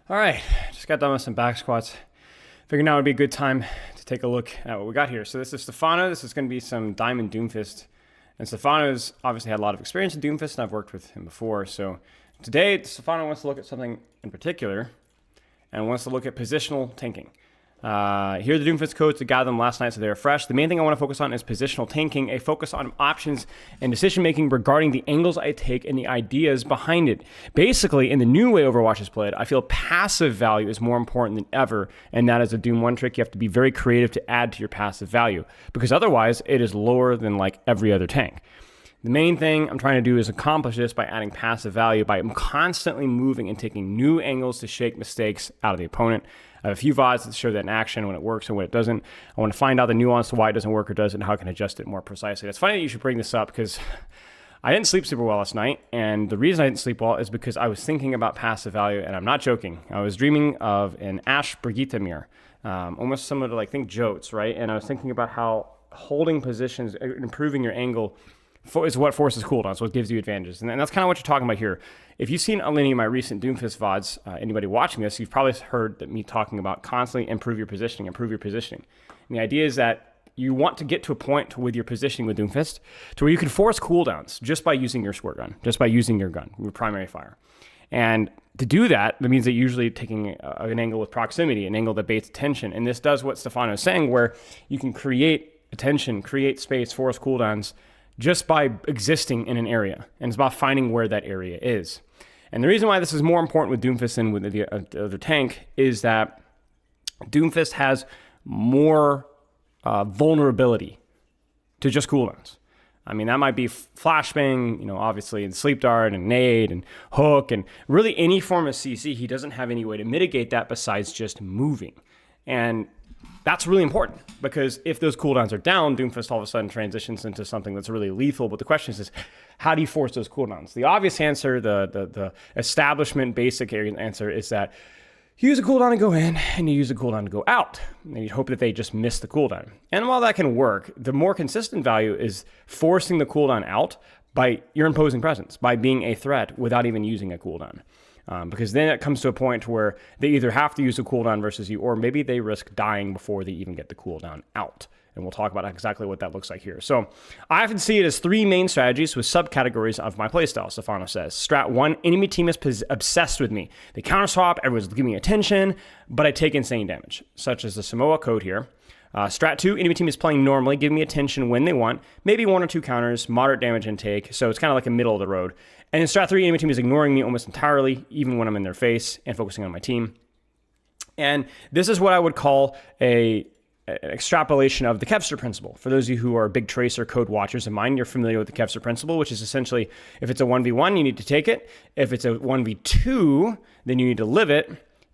All right, just got done with some back squats. Figured now would be a good time to take a look at what we got here. So this is Stefano. This is going to be some Diamond Doomfist. And Stefano's obviously had a lot of experience in Doomfist, and I've worked with him before. So today, Stefano wants to look at something in particular, and wants to look at positional tanking. Here are the Doomfist codes. I got them last night, so they're fresh. The main thing I want to focus on is positional tanking, a focus on options and decision-making regarding the angles I take and the ideas behind it. Basically, in the new way Overwatch is played, I feel passive value is more important than ever, and that is a Doom 1 trick. You have to be very creative to add to your passive value, because otherwise, it is lower than like every other tank. The main thing I'm trying to do is accomplish this by adding passive value, by constantly moving and taking new angles to shake mistakes out of the opponent. I have a few VODs that show that in action, when it works and when it doesn't. I want to find out the nuance to why it doesn't work or does it, and how I can adjust it more precisely. It's funny that you should bring this up, because I didn't sleep super well last night, and the reason I didn't sleep well is because I was thinking about passive value, and I'm not joking. I was dreaming of an Ashe Brigitte mirror, almost similar to, like, think Jotes, right? And I was thinking about how holding positions, improving your angle, is what forces cooldowns, what gives you advantages. And that's kind of what you're talking about here. If you've seen any of my recent Doomfist VODs, anybody watching this, you've probably heard me talking about constantly improve your positioning. And the idea is that you want to get to a point with your positioning with Doomfist to where you can force cooldowns just by using your squirt gun, just by using your gun, your primary fire. And to do that, that means that you're usually taking an angle with proximity, an angle that baits attention. And this does what Stefano is saying, where you can create attention, create space, force cooldowns, just by existing in an area. And it's about finding where that area is. And the reason why this is more important with Doomfist than with the other tank is that Doomfist has more vulnerability to just cooldowns. I mean, that might be flashbang, obviously, and sleep dart and nade and hook, and really any form of CC. He doesn't have any way to mitigate that besides just moving. And that's really important, because if those cooldowns are down, Doomfist all of a sudden transitions into something that's really lethal. But the question is how do you force those cooldowns? The obvious answer, the establishment basic answer, is that you use a cooldown to go in and you use a cooldown to go out. And you hope that they just miss the cooldown. And while that can work, the more consistent value is forcing the cooldown out by your imposing presence, by being a threat without even using a cooldown. Because then it comes to a point where they either have to use a cooldown versus you, or maybe they risk dying before they even get the cooldown out. And we'll talk about exactly what that looks like here. So I often see it as three main strategies with subcategories of my playstyle, Stefano says. Strat 1, enemy team is obsessed with me. They counter swap, everyone's giving me attention, but I take insane damage, such as the Samoa code here. Strat 2, enemy team is playing normally, giving me attention when they want, maybe one or two counters, moderate damage intake, so it's kind of like a middle of the road. And in Strat 3, enemy team is ignoring me almost entirely, even when I'm in their face, and focusing on my team. And this is what I would call an extrapolation of the Kevster principle. For those of you who are big tracer code watchers of mine, you're familiar with the Kevster principle, which is essentially, if it's a 1v1, you need to take it. If it's a 1v2, then you need to live it.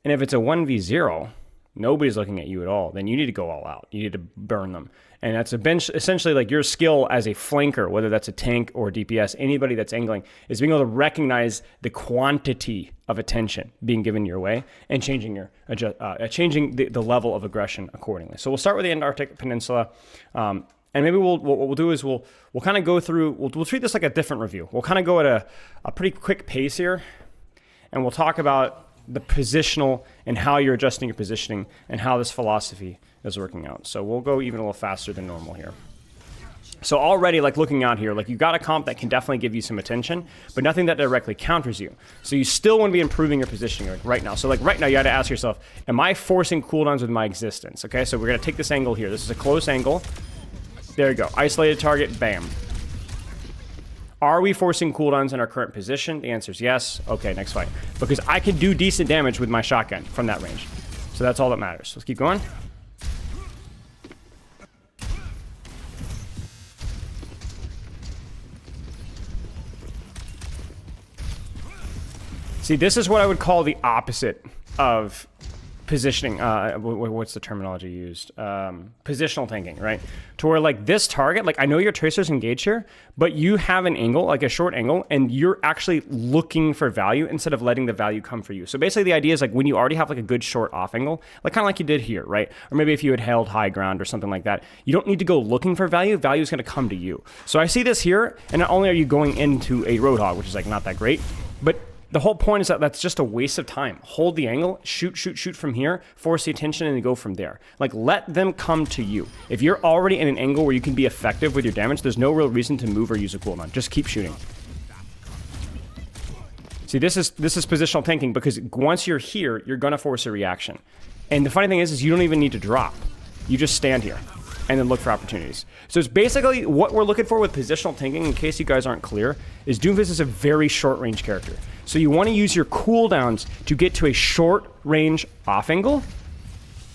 And if it's a 1v0, nobody's looking at you at all, then you need to go all out. You need to burn them. And that's essentially like your skill as a flanker, whether that's a tank or DPS, anybody that's angling, is being able to recognize the quantity of attention being given your way and changing the level of aggression accordingly. So we'll start with the Antarctic Peninsula. And maybe what we'll do is we'll kind of go through, we'll treat this like a different review. We'll kind of go at a pretty quick pace here, and we'll talk about the positional and how you're adjusting your positioning and how this philosophy is working out. So we'll go even a little faster than normal here. So already, like, looking out here, like, you got a comp that can definitely give you some attention, but nothing that directly counters you. So you still want to be improving your positioning, like, right now. So, like, right now, you got to ask yourself, am I forcing cooldowns with my existence? Okay, so we're going to take this angle here. This is a close angle. There you go. Isolated target, bam. Are we forcing cooldowns in our current position? The answer is yes. Okay, next fight. Because I can do decent damage with my shotgun from that range. So that's all that matters. Let's keep going. See, this is what I would call the opposite of positioning. What's the terminology used? Positional tanking, right? To where, like, this target, like, I know your tracer's engaged here, but you have an angle, like a short angle, and you're actually looking for value instead of letting the value come for you. So basically the idea is, like, when you already have like a good short off angle, like kind of like you did here, right? Or maybe if you had held high ground or something like that, you don't need to go looking for value. Value is going to come to you. So I see this here, and not only are you going into a Roadhog, which is like not that great, but the whole point is that that's just a waste of time. Hold the angle, shoot from here, force the attention, and then go from there. Like, let them come to you. If you're already in an angle where you can be effective with your damage, there's no real reason to move or use a cooldown. Just keep shooting. See, this is positional tanking, because once you're here, you're gonna force a reaction. And the funny thing is you don't even need to drop. You just stand here and then look for opportunities. So it's basically what we're looking for with positional tanking, in case you guys aren't clear, is Doomfist is a very short range character. So you want to use your cooldowns to get to a short range off angle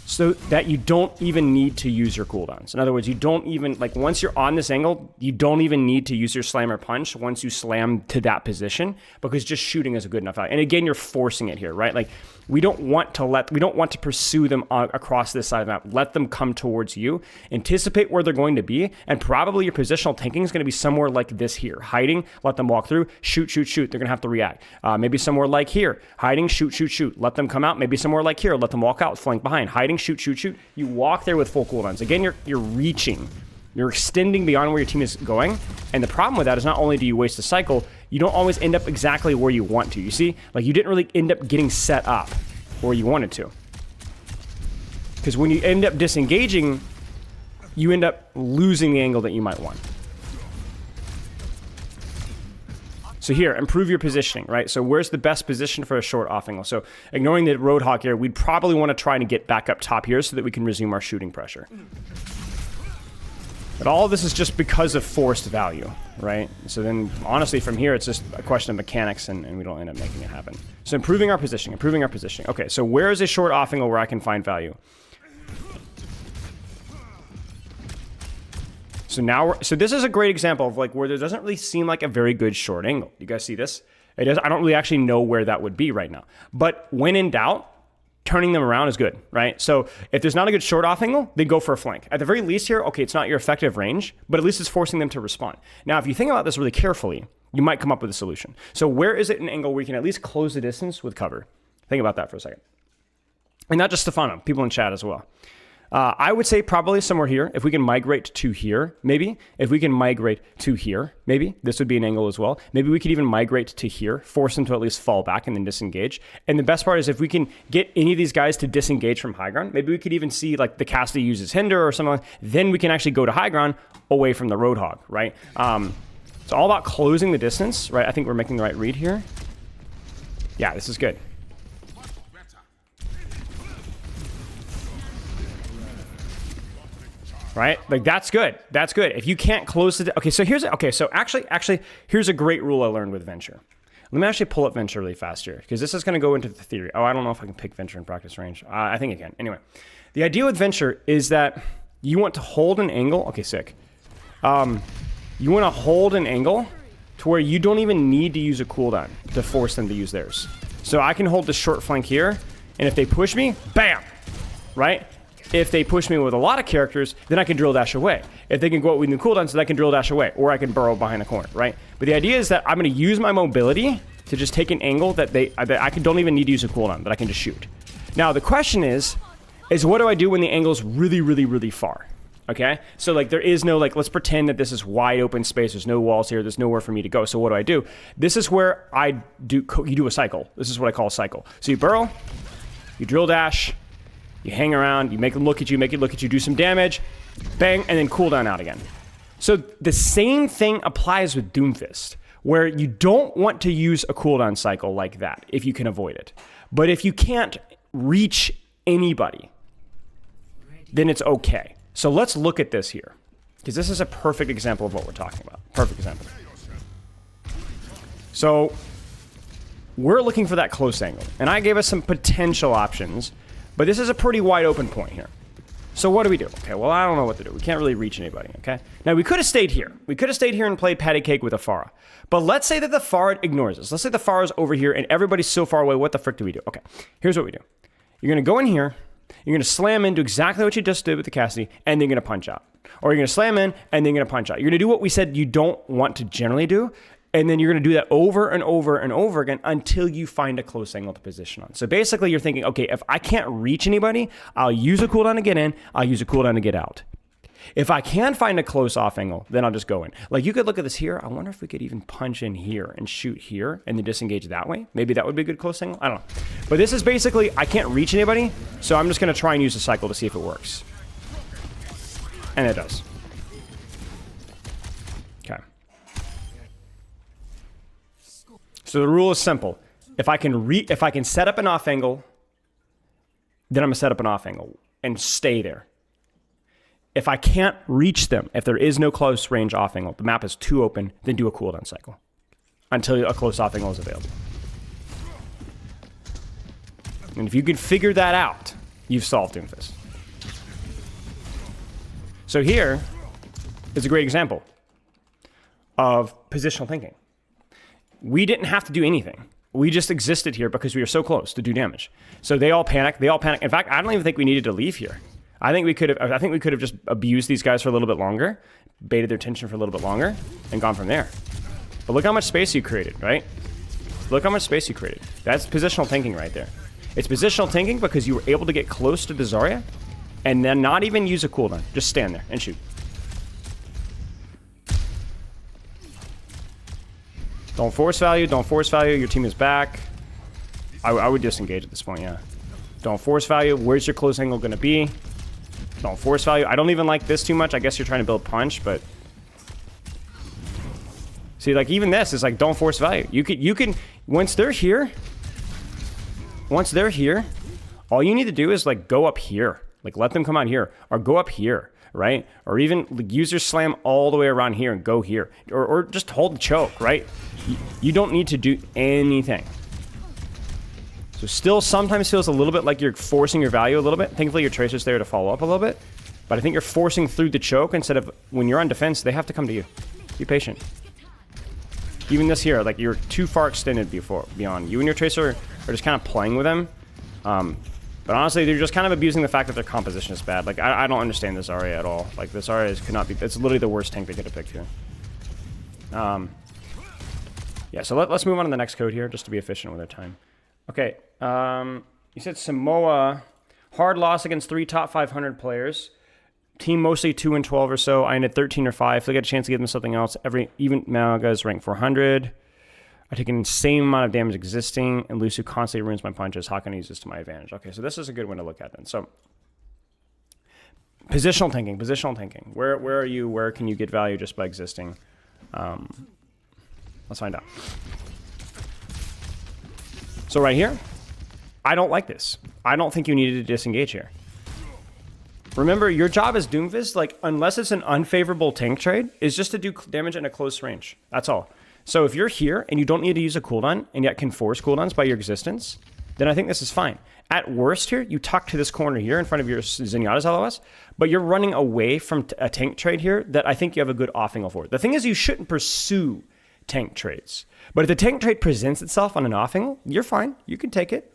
so that you don't even need to use your cooldowns. In other words, you don't even, like, once you're on this angle, you don't even need to use your slam or punch once you slam to that position, because just shooting is a good enough value. And again, you're forcing it here, right? Like, we don't want to pursue them across this side of the map. Let them come towards you, anticipate where they're going to be, and probably your positional tanking is going to be somewhere like this here. Hiding, let them walk through, shoot. They're going to have to react. Maybe somewhere like here. Hiding, shoot. Let them come out. Maybe somewhere like here. Let them walk out, flank behind. Hiding, shoot. You walk there with full cooldowns. Again, you're reaching. You're extending beyond where your team is going. And the problem with that is not only do you waste a cycle, you don't always end up exactly where you want to. You see? Like, you didn't really end up getting set up where you wanted to. Because when you end up disengaging, you end up losing the angle that you might want. So here, improve your positioning, right? So where's the best position for a short off angle? So ignoring the Roadhog here, we'd probably want to try to get back up top here so that we can resume our shooting pressure. But all of this is just because of forced value, right? So then, honestly, from here, it's just a question of mechanics, and we don't end up making it happen. So improving our positioning. Okay, so where is a short off angle where I can find value? So this is a great example of, like, where there doesn't really seem like a very good short angle. You guys see this? I don't really actually know where that would be right now. But when in doubt, turning them around is good, right? So if there's not a good short off angle, then go for a flank. At the very least here, okay, it's not your effective range, but at least it's forcing them to respond. Now, if you think about this really carefully, you might come up with a solution. So where is it an angle where you can at least close the distance with cover? Think about that for a second. And not just Stefano, people in chat as well. I would say probably somewhere here. If we can migrate to here, maybe. If we can migrate to here, maybe. This would be an angle as well. Maybe we could even migrate to here, force them to at least fall back and then disengage. And the best part is if we can get any of these guys to disengage from high ground, maybe we could even see, like, the Cassidy uses Hinder or something like that. Then we can actually go to high ground away from the Roadhog, right? It's all about closing the distance, right? I think we're making the right read here. Yeah, this is good. Right? Like, that's good. That's good. If you can't close the... Okay, so actually, here's a great rule I learned with Venture. Let me actually pull up Venture really fast here, because this is going to go into the theory. Oh, I don't know if I can pick Venture in practice range. I think I can. Anyway, the idea with Venture is that you want to hold an angle... Okay, sick. You want to hold an angle to where you don't even need to use a cooldown to force them to use theirs. So I can hold the short flank here, and if they push me, bam! Right? If they push me with a lot of characters, then I can drill dash away. If they can go out with new cooldowns, then I can drill dash away, or I can burrow behind the corner, right? But the idea is that I'm going to use my mobility to just take an angle that don't even need to use a cooldown, that I can just shoot. Now, the question is what do I do when the angle's really, really, really far? Okay? So, like, there is no, like, let's pretend that this is wide open space. There's no walls here. There's nowhere for me to go. So what do? This is where you do a cycle. This is what I call a cycle. So you burrow, you drill dash, you hang around, you make them look at you, do some damage, bang, and then cooldown out again. So the same thing applies with Doomfist, where you don't want to use a cooldown cycle like that if you can avoid it. But if you can't reach anybody, then it's okay. So let's look at this here, because this is a perfect example of what we're talking about. Perfect example. So we're looking for that close angle, and I gave us some potential options, but this is a pretty wide open point here. So what do we do? Okay, well, I don't know what to do. We can't really reach anybody, okay? Now, we could have stayed here. We could have stayed here and played patty cake with a Pharah. But let's say that the Pharah ignores us. Let's say the Pharah's over here and everybody's so far away. What the frick do we do? Okay, here's what we do. You're going to go in here. You're going to slam into exactly what you just did with the Cassidy, and then you're going to punch out. Or you're going to slam in, and then you're going to punch out. You're going to do what we said you don't want to generally do, and then you're going to do that over and over and over again until you find a close angle to position on. So basically, you're thinking, okay, if I can't reach anybody, I'll use a cooldown to get in, I'll use a cooldown to get out. If I can find a close off angle, then I'll just go in. Like you could look at this here. I wonder if we could even punch in here and shoot here and then disengage that way. Maybe that would be a good close angle. I don't know. But this is basically, I can't reach anybody, so I'm just going to try and use a cycle to see if it works. And it does. Okay. So the rule is simple. If I can set up an off angle, then I'm going to set up an off angle and stay there. If I can't reach them, if there is no close range off angle, the map is too open, then do a cooldown cycle until a close off angle is available. And if you can figure that out, you've solved Doomfist. So here is a great example of positional thinking. We didn't have to do anything. We just existed here because we were so close to do damage. So they all panic. In fact, I don't even think we needed to leave here. I think we could have just abused these guys for a little bit longer, baited their tension for a little bit longer, and gone from there. But look how much space you created, right? Look how much space you created. That's positional thinking right there. It's positional thinking because you were able to get close to the Zarya and then not even use a cooldown. Just stand there and shoot. Don't force value. Don't force value. Your team is back. I would disengage at this point, yeah. Don't force value. Where's your close angle going to be? Don't force value. I don't even like this too much. I guess you're trying to build punch, but... See, like, even this is like, don't force value. You can... Once they're here, all you need to do is, like, go up here. Like, let them come out here. Or go up here, right? Or even like, use your slam all the way around here and go here. Or just hold the choke, right? You don't need to do anything. So still sometimes feels a little bit like you're forcing your value a little bit. Thankfully, your Tracer's there to follow up a little bit. But I think you're forcing through the choke instead of when you're on defense, they have to come to you. Be patient. Even this here, like you're too far extended beyond. You and your Tracer are just kind of playing with them. But honestly, they're just kind of abusing the fact that their composition is bad. Like, I don't understand this Zarya at all. Like, this Zarya could not be... It's literally the worst tank they could have picked here. Yeah, so let's move on to the next code here, just to be efficient with our time. Okay, you said Samoa, hard loss against 3 top 500 players. Team mostly 2 and 12 or so. I ended 13 or 5. If they get a chance to give them something else, even Maga is ranked 400. I take an insane amount of damage existing, and Lusu constantly ruins my punches. How can I use this to my advantage? Okay, so this is a good one to look at then. So, positional thinking. Where are you? Where can you get value just by existing? Let's find out. So right here, I don't like this. I don't think you needed to disengage here. Remember, your job as Doomfist, like, unless it's an unfavorable tank trade, is just to do damage in a close range. That's all. So if you're here and you don't need to use a cooldown and yet can force cooldowns by your existence, then I think this is fine. At worst here, you tuck to this corner here in front of your Zenyatta's LOS, but you're running away from a tank trade here that I think you have a good off angle for. The thing is, you shouldn't pursue tank trades. But if the tank trade presents itself on an off angle, you're fine. You can take it.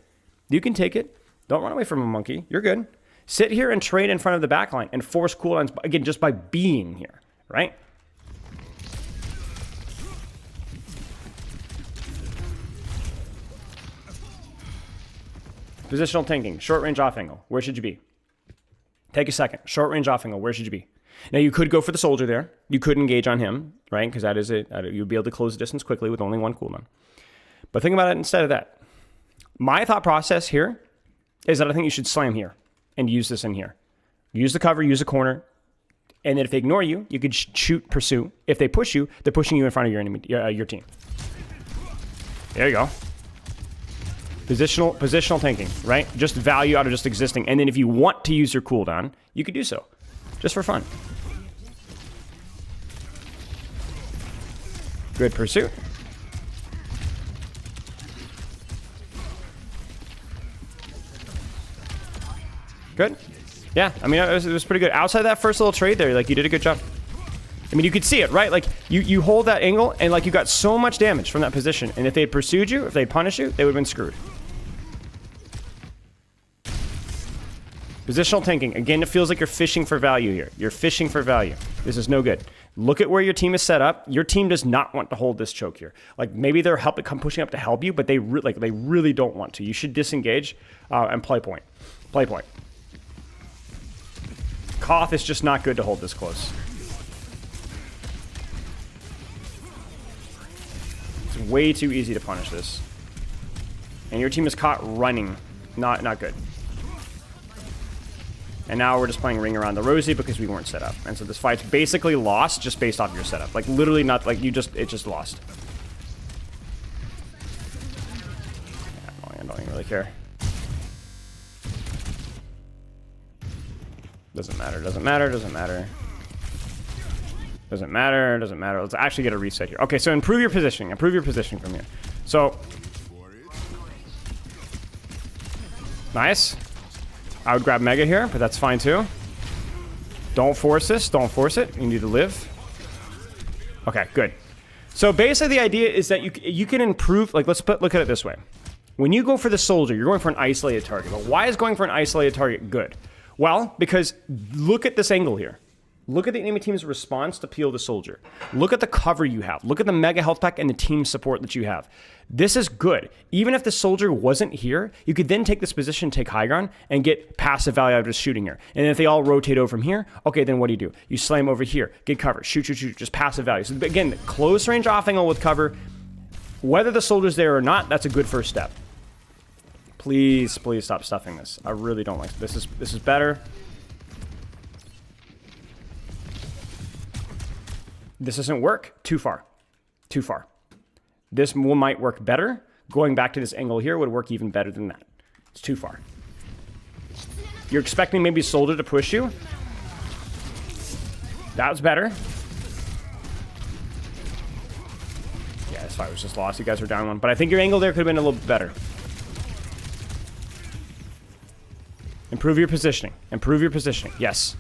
Don't run away from a monkey. You're good. Sit here and trade in front of the backline and force cooldowns, again, just by being here, right? Positional thinking, short range off angle. Where should you be? Take a second. Short range off angle. Where should you be? Now, you could go for the soldier there. You could engage on him, right? Because that is it. You'd be able to close the distance quickly with only 1 cooldown. But think about it instead of that. My thought process here is that I think you should slam here and use this in here. Use the cover, use a corner, and then if they ignore you, you could shoot, pursue. If they push you, they're pushing you in front of your enemy, your team. There you go. Positional thinking, right? Just value out of just existing. And then if you want to use your cooldown, you could do so. Just for fun. Good pursuit. Good. Yeah, I mean, it was pretty good. Outside that first little trade there, like, you did a good job. I mean, you could see it, right? Like, you hold that angle, and, like, you got so much damage from that position. And if they had pursued you, if they had punished you, they would have been screwed. Positional thinking. Again, it feels like you're fishing for value here. You're fishing for value. This is no good. Look at where your team is set up. Your team does not want to hold this choke here. Like, maybe they're pushing up to help you, but they really don't want to. You should disengage and play point. Play point. Koth is just not good to hold this close. It's way too easy to punish this. And your team is caught running. Not good. And now we're just playing Ring Around the Rosie because we weren't set up. And so this fight's basically lost just based off your setup. Like, literally not, like, it just lost. Yeah, I don't even really care. Doesn't matter, doesn't matter, doesn't matter. Doesn't matter, doesn't matter. Let's actually get a reset here. Okay, so improve your positioning. Improve your positioning from here. So, nice. I would grab Mega here, but that's fine too. Don't force this. Don't force it. You need to live. Okay, good. So basically the idea is that you can improve, like look at it this way. When you go for the soldier, you're going for an isolated target. But why is going for an isolated target good? Well, because look at this angle here. Look at the enemy team's response to peel the soldier. Look at the cover you have. Look at the mega health pack and the team support that you have. This is good. Even if the soldier wasn't here, you could then take this position, take high ground, and get passive value out of just shooting here. And if they all rotate over from here, okay, then what do? You slam over here, get cover, shoot, just passive value. So again, close range off angle with cover. Whether the soldier's there or not, that's a good first step. Please, please stop stuffing this. I really don't like this. This is better. This doesn't work. Too far. Too far. This one might work better. Going back to this angle here would work even better than that. It's too far. You're expecting maybe soldier to push you. That was better. Yeah, this fight was just lost. You guys are down one. But I think your angle there could have been a little bit better. Improve your positioning. Improve your positioning. Yes.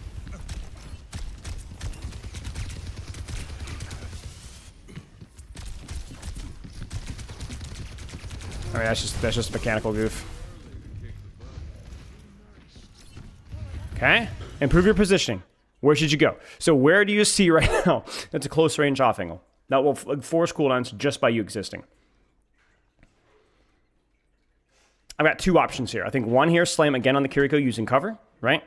I mean, that's just a mechanical goof. Okay. Improve your positioning. Where should you go? So where do you see right now? That's a close range off angle. That will force cooldowns just by you existing. I've got two options here. I think one here, slam again on the Kiriko using cover, right?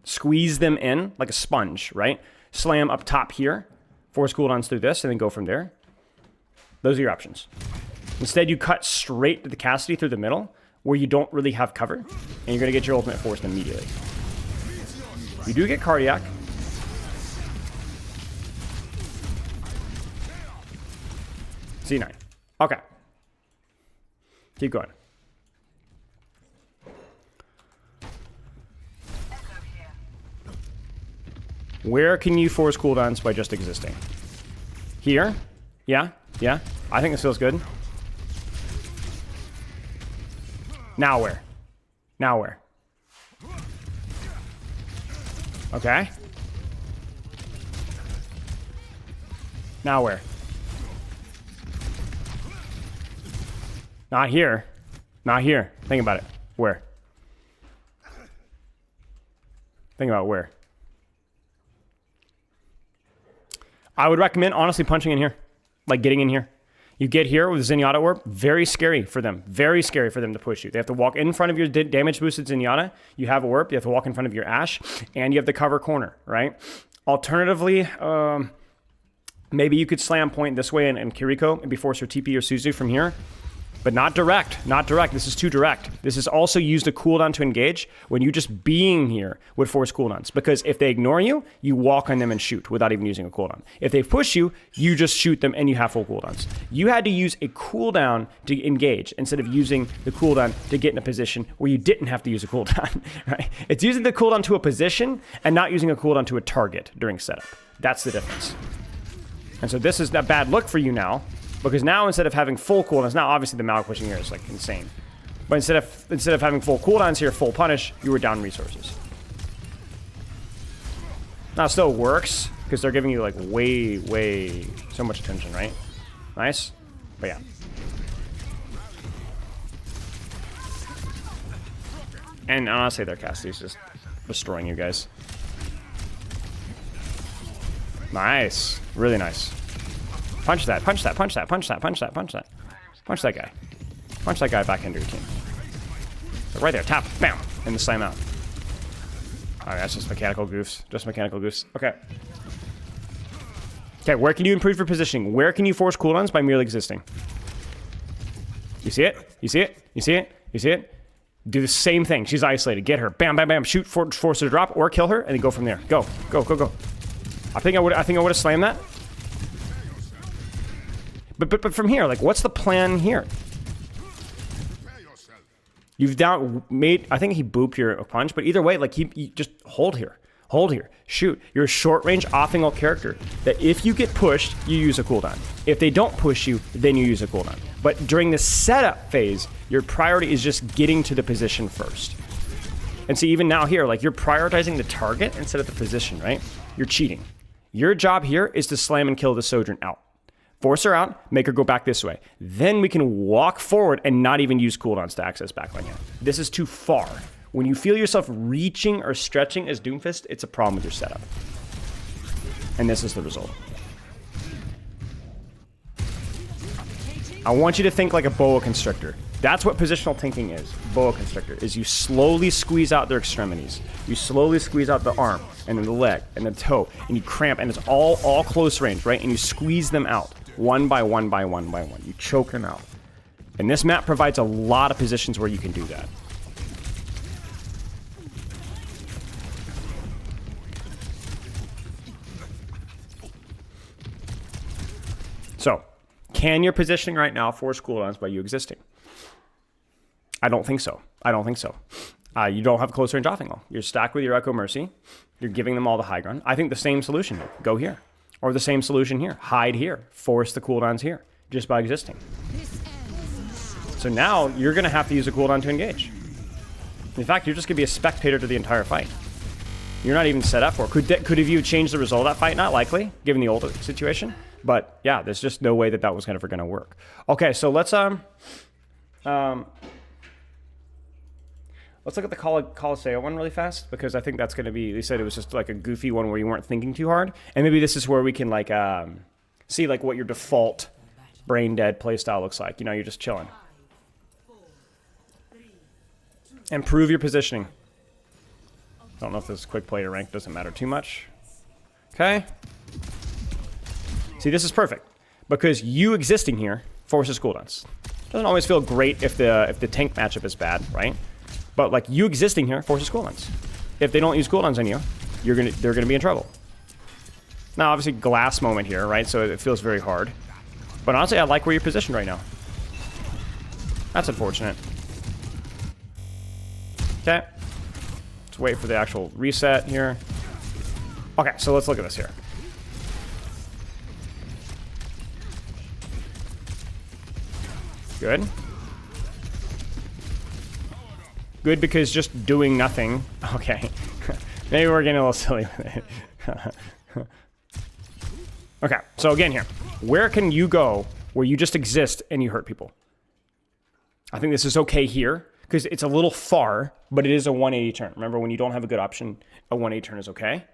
Squeeze them in like a sponge, right? Slam up top here, force cooldowns through this, and then go from there. Those are your options. Instead, you cut straight to the Cassidy through the middle, where you don't really have cover, and you're going to get your ultimate forced immediately. You do get cardiac. C9. Okay. Keep going. Where can you force cooldowns by just existing? Here? Yeah? Yeah? I think this feels good. Now where? Now where? Okay. Now where? Not here. Not here. Think about it. Where? Think about where. I would recommend, honestly, punching in here. Like, getting in here. You get here with Zenyatta Orb, very scary for them. Very scary for them to push you. They have to walk in front of your damage-boosted Zenyatta. You have Orb. You have to walk in front of your Ashe. And you have the cover corner, right? Alternatively, maybe you could slam point this way and Kiriko, maybe force her TP or Suzu from here. But not direct. Not direct. This is too direct. This is also used a cooldown to engage when you just being here would force cooldowns. Because if they ignore you, you walk on them and shoot without even using a cooldown. If they push you, you just shoot them and you have full cooldowns. You had to use a cooldown to engage instead of using the cooldown to get in a position where you didn't have to use a cooldown. Right? It's using the cooldown to a position and not using a cooldown to a target during setup. That's the difference. And so this is a bad look for you now. Because now instead of having full cooldowns, now obviously the Malak pushing here is like insane. But instead of having full cooldowns here, full punish, you were down resources. Now it still works, because they're giving you like way so much attention, right? Nice. But yeah. And honestly, their Cassidy's just destroying you guys. Nice. Really nice. Punch that, punch that, punch that, punch that, punch that, punch that. Punch that guy. Punch that guy back into your team. So right there, tap, bam, and the slam out. Alright, that's just mechanical goofs. Just mechanical goofs. Okay. Okay, where can you improve your positioning? Where can you force cooldowns by merely existing? You see it? You see it? You see it? You see it? Do the same thing. She's isolated. Get her. Bam, bam, bam. Shoot, force her to drop, or kill her, and then go from there. Go, go, go, go. I think I would have slammed that. But from here, like, what's the plan here? You've I think he booped your punch, but either way, like, you just hold here. Hold here. Shoot. You're a short-range offing character that if you get pushed, you use a cooldown. If they don't push you, then you use a cooldown. But during the setup phase, your priority is just getting to the position first. And see, even now here, like, you're prioritizing the target instead of the position, right? You're cheating. Your job here is to slam and kill the Sojourn out. Force her out, make her go back this way. Then we can walk forward and not even use cooldowns to access backline here. This is too far. When you feel yourself reaching or stretching as Doomfist, it's a problem with your setup. And this is the result. I want you to think like a boa constrictor. That's what positional tanking is. Boa constrictor is you slowly squeeze out their extremities. You slowly squeeze out the arm and then the leg and the toe, and you cramp, and it's all close range, right? And you squeeze them out one by one by one by one. You choke them out. And this map provides a lot of positions where you can do that. So, can your positioning right now force cooldowns by you existing? I don't think so. I don't think so. You don't have close range offing all. You're stacked with your Echo Mercy. You're giving them all the high ground. I think the same solution here. Go here. Or the same solution here. Hide here. Force the cooldowns here. Just by existing. So now you're going to have to use a cooldown to engage. In fact, you're just going to be a spectator to the entire fight. You're not even set up for it. Could have you changed the result of that fight? Not likely, given the old situation. But yeah, there's just no way that that was ever going to work. Okay, so let's look at the Colloseo one really fast, because I think that's going to be, they said it was just like a goofy one where you weren't thinking too hard. And maybe this is where we can like see like what your default brain dead playstyle looks like. You know, you're just chilling. Improve your positioning. Don't know if this is quick play or rank, doesn't matter too much. Okay. See, this is perfect because you existing here forces cooldowns. Doesn't always feel great if the tank matchup is bad, right? But like you existing here forces cooldowns. If they don't use cooldowns on you, they're gonna be in trouble. Now, obviously, glass moment here, right? So it feels very hard. But honestly, I like where you're positioned right now. That's unfortunate. Okay. Let's wait for the actual reset here. Okay, so let's look at this here. Good. Good because just doing nothing. Okay. Maybe we're getting a little silly with it. Okay, so again here. Where can you go where you just exist and you hurt people? I think this is okay here because it's a little far, but it is a 180 turn. Remember, when you don't have a good option, a 180 turn is okay.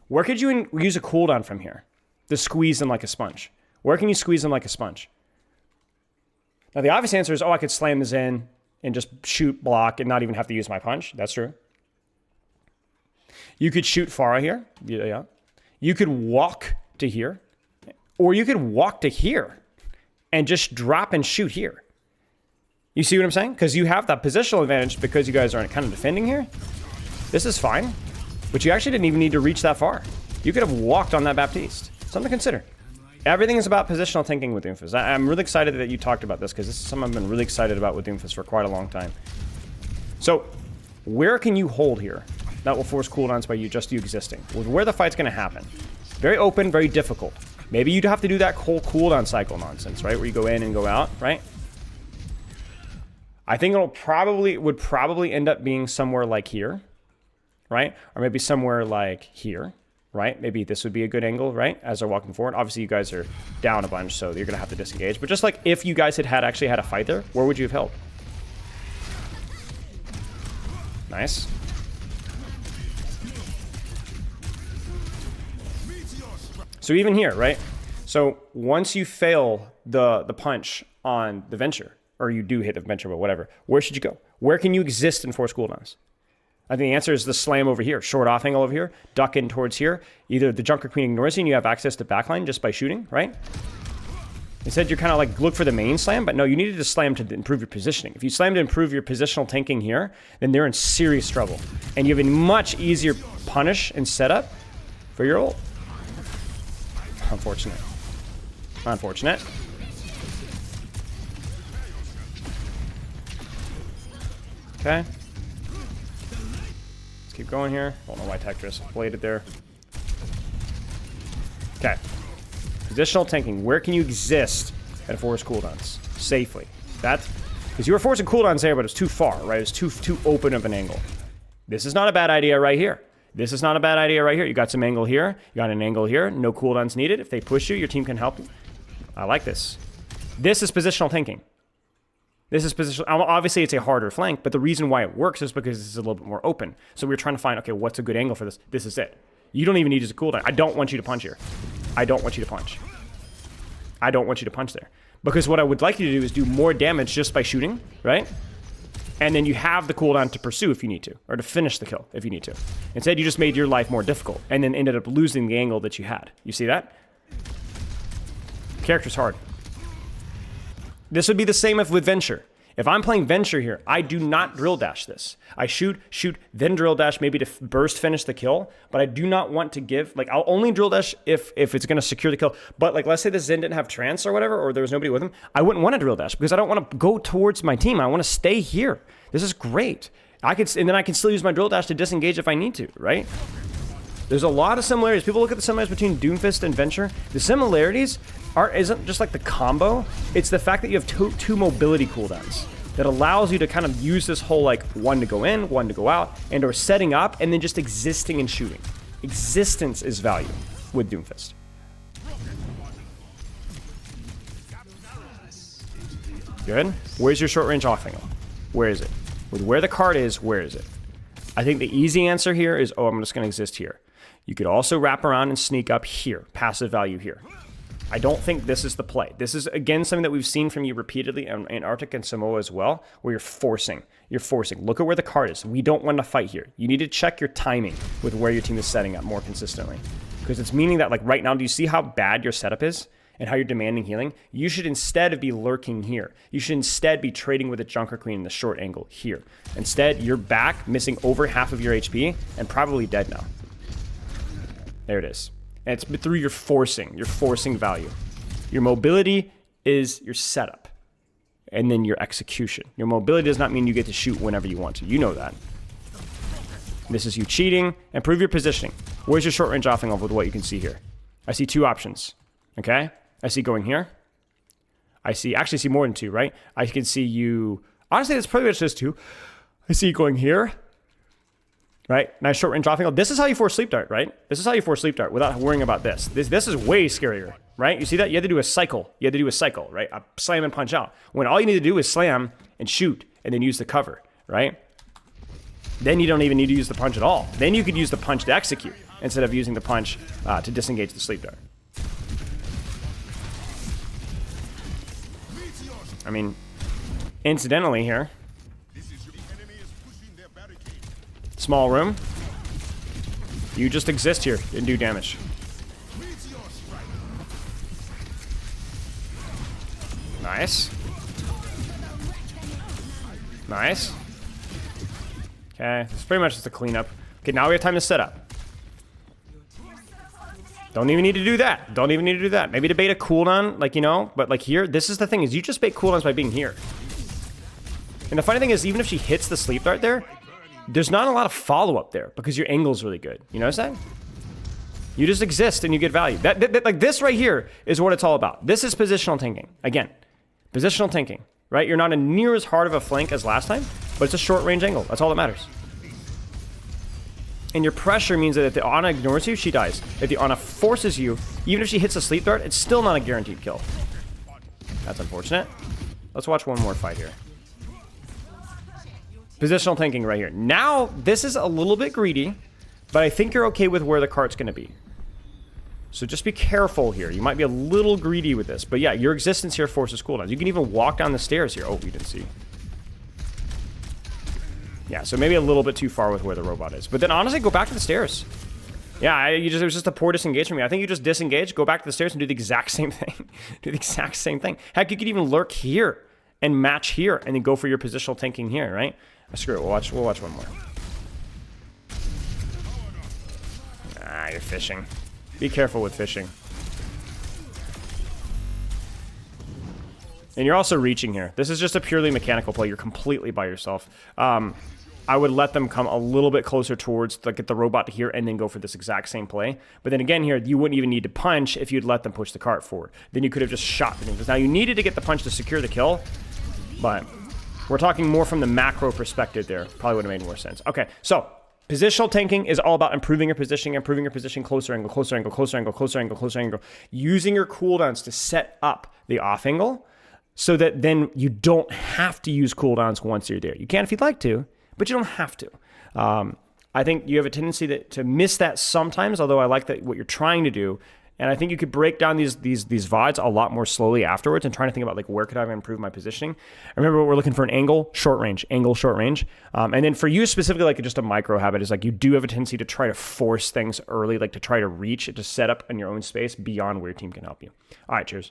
Where could you use a cooldown from here to squeeze them like a sponge? Where can you squeeze them like a sponge? Now, the obvious answer is, oh, I could slam this in and just shoot, block, and not even have to use my punch. That's true. You could shoot Farah here. Yeah. You could walk to here. Or you could walk to here and just drop and shoot here. You see what I'm saying? Because you have that positional advantage because you guys aren't kind of defending here. This is fine. But you actually didn't even need to reach that far. You could have walked on that Baptiste. Something to consider. Everything is about positional thinking with Doomfist. I'm really excited that you talked about this because this is something I've been really excited about with Doomfist for quite a long time. So, where can you hold here that will force cooldowns by you existing? Where the fight's going to happen. Very open, very difficult. Maybe you'd have to do that whole cooldown cycle nonsense, right? Where you go in and go out, right? I think would probably end up being somewhere like here, right? Or maybe somewhere like here. Right? Maybe this would be a good angle, right? As they're walking forward. Obviously, you guys are down a bunch, so you're going to have to disengage. But just like if you guys had actually had a fight there, where would you have held? Nice. So even here, right? So once you fail the punch on the venture, or you do hit the venture, but whatever, where should you go? Where can you exist and force cooldowns? I think the answer is the slam over here. Short off angle over here. Duck in towards here. Either the Junker Queen ignores you and you have access to backline just by shooting, right? Instead, you're kind of like, look for the main slam, but no, you needed to slam to improve your positioning. If you slam to improve your positional tanking here, then they're in serious trouble. And you have a much easier punish and setup for your ult. Unfortunate. Unfortunate. Okay. Let's keep going here. Don't know why Tetris bladed there. Okay. Positional tanking. Where can you exist at a force cooldowns safely? That's because you were forcing cooldowns there, but it's too far, right? It's too open of an angle. This is not a bad idea right here. This is not a bad idea right here. You got some angle here. You got an angle here. No cooldowns needed. If they push you, your team can help you. I like this. This is positional tanking. This is positional. Obviously, it's a harder flank, but the reason why it works is because this is a little bit more open. So we're trying to find, okay, what's a good angle for this? This is it. You don't even need to use a cooldown. I don't want you to punch here. I don't want you to punch. I don't want you to punch there. Because what I would like you to do is do more damage just by shooting, right? And then you have the cooldown to pursue if you need to, or to finish the kill if you need to. Instead, you just made your life more difficult, and then ended up losing the angle that you had. You see that? Character's hard. This would be the same with Venture. If I'm playing Venture here, I do not drill dash this. I shoot, then drill dash maybe to burst finish the kill, but I do not want to give, like, I'll only drill dash if it's going to secure the kill. But like, let's say the Zen didn't have trance or whatever, or there was nobody with him, I wouldn't want to drill dash because I don't want to go towards my team. I want to stay here. This is great. And then I can still use my drill dash to disengage if I need to, right? There's a lot of similarities. People look at the similarities between Doomfist and Venture. The similarities isn't just like the combo. It's the fact that you have two mobility cooldowns that allows you to kind of use this whole like one to go in, one to go out, and or setting up and then just existing and shooting. Existence is value with Doomfist. Good. Where's your short range off angle? Where is it? With where the card is, where is it? I think the easy answer here is, oh, I'm just going to exist here. You could also wrap around and sneak up here. Passive value here. I don't think this is the play. This is, again, something that we've seen from you repeatedly in Antarctic and Samoa as well, where you're forcing. You're forcing. Look at where the card is. We don't want to fight here. You need to check your timing with where your team is setting up more consistently. Because it's meaning that, like, right now, do you see how bad your setup is and how you're demanding healing? You should instead be lurking here. You should instead be trading with a Junker Queen in the short angle here. Instead, you're back, missing over half of your HP, and probably dead now. There it is. And it's through your forcing. You're forcing value. Your mobility is your setup. And then your execution. Your mobility does not mean you get to shoot whenever you want to. You know that. This is you cheating. Improve your positioning. Where's your short range off angle with what you can see here? I see two options. Okay? I see going here. I actually see more than two, right? I can see you... Honestly, it's pretty much just two. I see you going here. Right? Nice short range off angle. This is how you force sleep dart, right? This is how you force sleep dart without worrying about this. This is way scarier, right? You see that? You had to do a cycle. You had to do a cycle, right? A slam and punch out. When all you need to do is slam and shoot and then use the cover, right? Then you don't even need to use the punch at all. Then you could use the punch to execute instead of using the punch to disengage the sleep dart. I mean, incidentally here, small room, you just exist here and do damage. Nice. Nice. Okay, this is pretty much just a cleanup. Okay, now we have time to set up. Don't even need to do that. Don't even need to do that. Maybe to bait a cooldown, like, you know, but like here, this is the thing, is you just bait cooldowns by being here. And the funny thing is, even if she hits the sleep dart there, there's not a lot of follow-up there because your angle's really good. You notice that? You just exist and you get value. Like this right here is what it's all about. This is positional tanking. Again, positional tanking, right? You're not near as hard of a flank as last time, but it's a short range angle. That's all that matters. And your pressure means that if the Ana ignores you, she dies. If the Ana forces you, even if she hits a sleep dart, it's still not a guaranteed kill. That's unfortunate. Let's watch one more fight here. Positional tanking right here. Now, this is a little bit greedy, but I think you're okay with where the cart's going to be. So just be careful here. You might be a little greedy with this. But yeah, your existence here forces cooldowns. You can even walk down the stairs here. Oh, you didn't see. Yeah, so maybe a little bit too far with where the robot is. But then honestly, go back to the stairs. Yeah, it was just a poor disengage from me. I think you just disengage, go back to the stairs, and do the exact same thing. Do the exact same thing. Heck, you could even lurk here and match here, and then go for your positional tanking here, right? Screw it. We'll watch one more. Ah, you're fishing. Be careful with fishing. And you're also reaching here. This is just a purely mechanical play. You're completely by yourself. I would let them come a little bit closer towards, like, get the robot here and then go for this exact same play. But then again here, you wouldn't even need to punch if you'd let them push the cart forward. Then you could have just shot the things. Now, you needed to get the punch to secure the kill, but we're talking more from the macro perspective there. Probably would have made more sense. Okay, so positional tanking is all about improving your position, closer angle, closer angle, closer angle, closer angle, closer angle. Using your cooldowns to set up the off angle so that then you don't have to use cooldowns once you're there. You can if you'd like to, but you don't have to. I think you have a tendency to miss that sometimes, although I like that what you're trying to do. And I think you could break down these VODs a lot more slowly afterwards and trying to think about, like, where could I improve my positioning? I remember we're looking for an angle, short range. And then for you specifically, like just a micro habit is like you do have a tendency to try to force things early, like to try to reach, to set up in your own space beyond where your team can help you. All right, cheers.